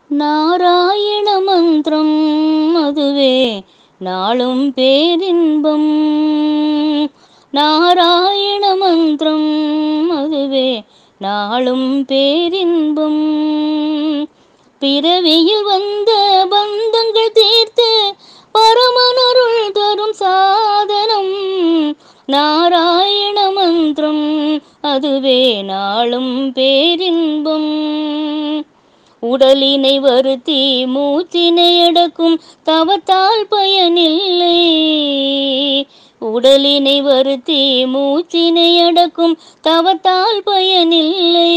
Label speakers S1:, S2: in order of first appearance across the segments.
S1: நாராயண மந்திரம் அதுவே நாளும் பேரின்பம். நாராயண மந்திரம் அதுவே நாளும் பேரின்பம். பிறவியில் வந்த பந்தங்கள் தீர்த்து பரமனருள் தரும் சாதனம் நாராயண மந்திரம் அதுவே நாளும் பேரின்பம். உடலினை வருத்தி மூச்சினை அடக்கும் தவத்தால் பயனில்லை. உடலினை வருத்தி மூச்சினை அடக்கும் தவத்தால் பயனில்லை.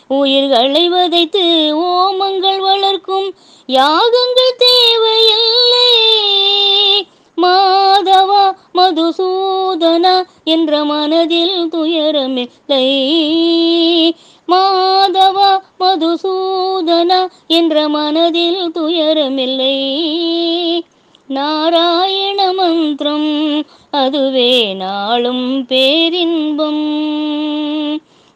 S1: உயிர்களை வதைத்து ஓமங்கள் வளர்க்கும் யாகங்கள் தேவையில்லை. மாதவா மதுசூதனா என்ற மனதில் துயரமில்லை. மாதவா மதுசூதனா என்ற மனதில் துயரமில்லை. நாராயண மந்திரம் அதுவே நாளும் பேரின்பம்.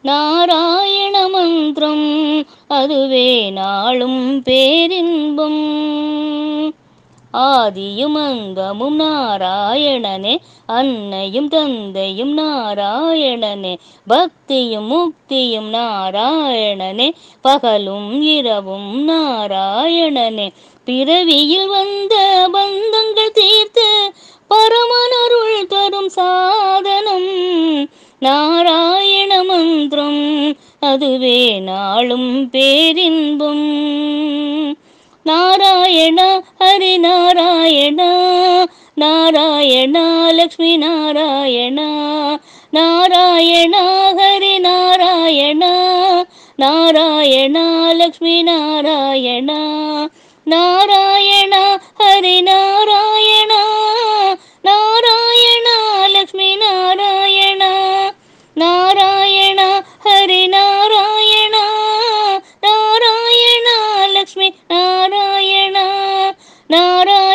S1: நாராயண மந்திரம் அதுவே நாளும் பேரின்பம். ஆதியும் அந்தமும் நாராயணனே, அன்னையும் தந்தையும் நாராயணனே, பக்தியும் முக்தியும் நாராயணனே, பகலும் இரவும் நாராயணனே. பிறவியில் வந்த பந்தங்கள் தீர்த்து பரமனருள் தரும் சாதனம் நாராயண மந்திரம் அதுவே நாளும் பேரின்பம். நாராயண ஹரி நாராயண, நாராயண லக்ஷ்மி நாராயண, நாராயண ஹரி நாராயண, நாராயண லக்ஷ்மி நாராயண, நாராயண ஹரி நாராயண, நாராயண லக்ஷ்மி நாராயண, நாராயண ஹரி நாராயண, நாராயண லக்ஷ்மி நாராயண, நாராயண